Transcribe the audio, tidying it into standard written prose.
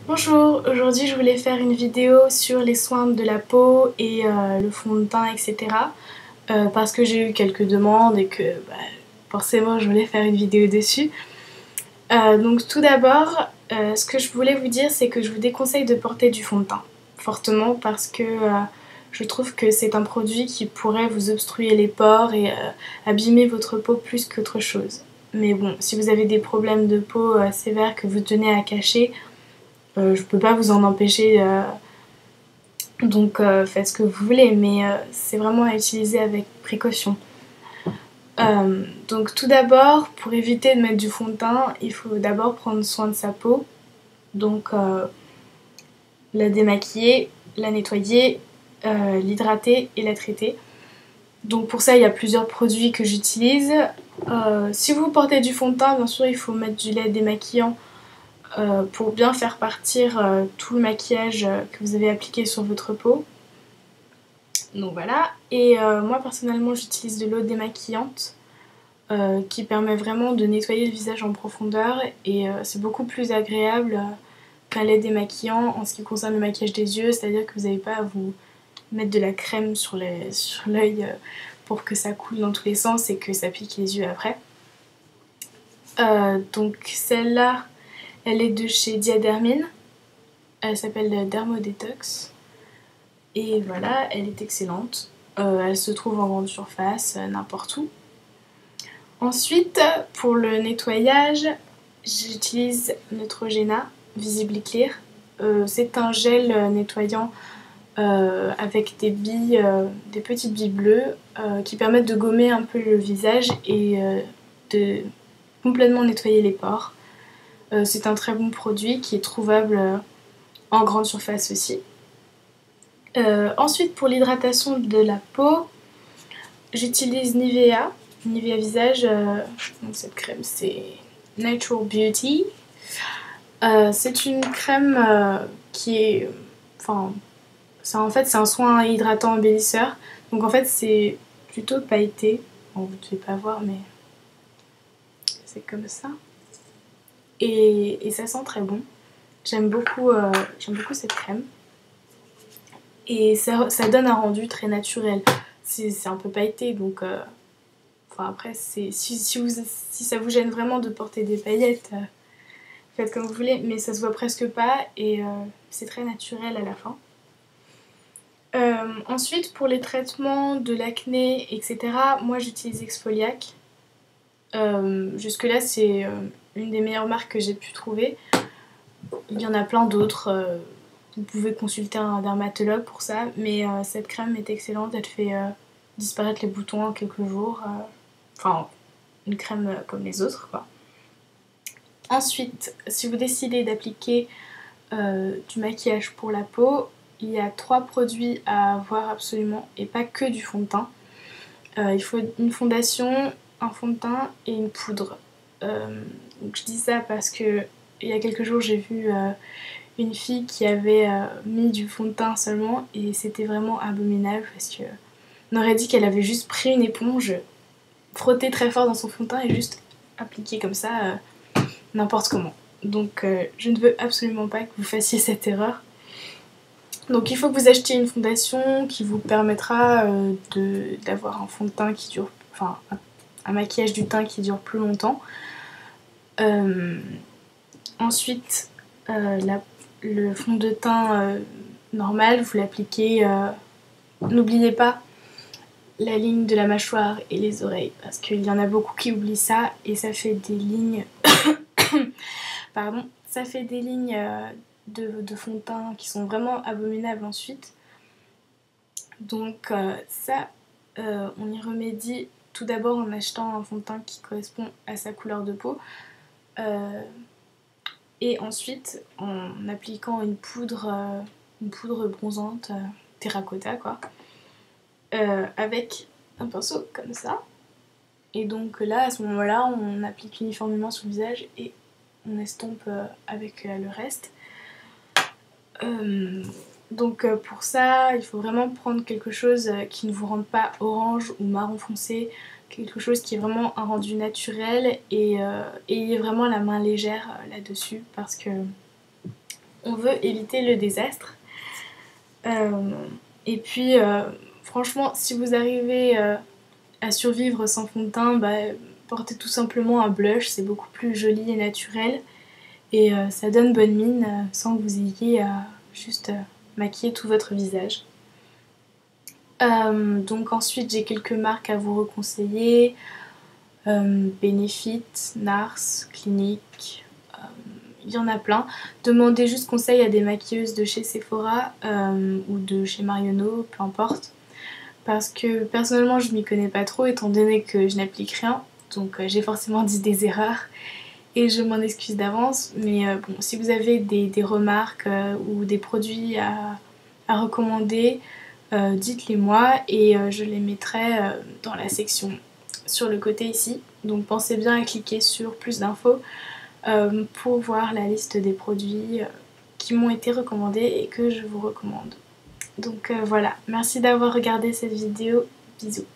Bonjour, aujourd'hui je voulais faire une vidéo sur les soins de la peau et le fond de teint, etc. Parce que j'ai eu quelques demandes et que forcément je voulais faire une vidéo dessus. Donc tout d'abord, ce que je voulais vous dire, c'est que je vous déconseille de porter du fond de teint fortement parce que je trouve que c'est un produit qui pourrait vous obstruer les pores et abîmer votre peau plus qu'autre chose. Mais bon, si vous avez des problèmes de peau sévères que vous tenez à cacher, je peux pas vous en empêcher, donc faites ce que vous voulez, mais c'est vraiment à utiliser avec précaution. Donc tout d'abord, pour éviter de mettre du fond de teint, il faut d'abord prendre soin de sa peau. Donc la démaquiller, la nettoyer, l'hydrater et la traiter. Donc pour ça, il y a plusieurs produits que j'utilise. Si vous portez du fond de teint, bien sûr, il faut mettre du lait démaquillant pour bien faire partir tout le maquillage que vous avez appliqué sur votre peau. Donc voilà, et moi personnellement j'utilise de l'eau démaquillante qui permet vraiment de nettoyer le visage en profondeur et c'est beaucoup plus agréable qu'un lait démaquillant en ce qui concerne le maquillage des yeux, c'est-à-dire que vous n'avez pas à vous mettre de la crème sur l'œil pour que ça coule dans tous les sens et que ça pique les yeux après. Donc celle-là, elle est de chez Diadermine, elle s'appelle Dermodetox. Et voilà, elle est excellente. Elle se trouve en grande surface, n'importe où. Ensuite, pour le nettoyage, j'utilise Neutrogena Visibly Clear. C'est un gel nettoyant avec des billes, des petites billes bleues qui permettent de gommer un peu le visage et de complètement nettoyer les pores. C'est un très bon produit qui est trouvable en grande surface aussi. Ensuite, pour l'hydratation de la peau, j'utilise Nivea visage. Donc cette crème, c'est Natural Beauty. C'est une crème qui est, enfin, en fait c'est un soin hydratant embellisseur. Donc en fait c'est plutôt pailleté. Bon, vous ne devez pas voir, mais c'est comme ça. Et ça sent très bon. J'aime beaucoup cette crème. Et ça donne un rendu très naturel. C'est un peu pailleté, donc enfin après, si ça vous gêne vraiment de porter des paillettes, faites comme vous voulez, mais ça se voit presque pas et c'est très naturel à la fin. Ensuite, pour les traitements de l'acné, etc., moi j'utilise Exfoliac. Jusque là, c'est une des meilleures marques que j'ai pu trouver. Il y en a plein d'autres. Vous pouvez consulter un dermatologue pour ça, mais cette crème est excellente, elle fait disparaître les boutons en quelques jours. Enfin, une crème comme les autres, quoi. Ensuite, si vous décidez d'appliquer du maquillage pour la peau, il y a 3 produits à avoir absolument, et pas que du fond de teint. Il faut une fondation, un fond de teint et une poudre. Donc je dis ça parce que il y a quelques jours j'ai vu une fille qui avait mis du fond de teint seulement et c'était vraiment abominable parce que on aurait dit qu'elle avait juste pris une éponge, frotté très fort dans son fond de teint et juste appliqué comme ça n'importe comment. Donc je ne veux absolument pas que vous fassiez cette erreur. Donc il faut que vous achetiez une fondation qui vous permettra d'avoir un fond de teint qui dure, enfin un maquillage du teint qui dure plus longtemps. Ensuite, le fond de teint normal, vous l'appliquez. N'oubliez pas la ligne de la mâchoire et les oreilles parce qu'il y en a beaucoup qui oublient ça et ça fait des lignes. Pardon, ça fait des lignes de fond de teint qui sont vraiment abominables ensuite. Donc ça, on y remédie tout d'abord en achetant un fond de teint qui correspond à sa couleur de peau. Et ensuite en appliquant une poudre bronzante, terracotta quoi, avec un pinceau comme ça. Et donc là, à ce moment-là, on applique uniformément sur le visage et on estompe avec le reste. Donc pour ça, il faut vraiment prendre quelque chose qui ne vous rende pas orange ou marron foncé, quelque chose qui est vraiment un rendu naturel et ayez vraiment la main légère là-dessus parce que on veut éviter le désastre. Et puis franchement, si vous arrivez à survivre sans fond de teint, portez tout simplement un blush, c'est beaucoup plus joli et naturel. Et ça donne bonne mine sans que vous ayez à juste maquiller tout votre visage. Donc ensuite j'ai quelques marques à vous reconseiller. Benefit, Nars, Clinique, il y en a plein. Demandez juste conseil à des maquilleuses de chez Sephora ou de chez Marionneau, peu importe. Parce que personnellement je m'y connais pas trop étant donné que je n'applique rien. Donc j'ai forcément dit des erreurs et je m'en excuse d'avance. Mais bon, si vous avez des remarques ou des produits à recommander, dites-les moi et je les mettrai dans la section sur le côté ici. Donc pensez bien à cliquer sur plus d'infos pour voir la liste des produits qui m'ont été recommandés et que je vous recommande. Donc voilà, merci d'avoir regardé cette vidéo, bisous.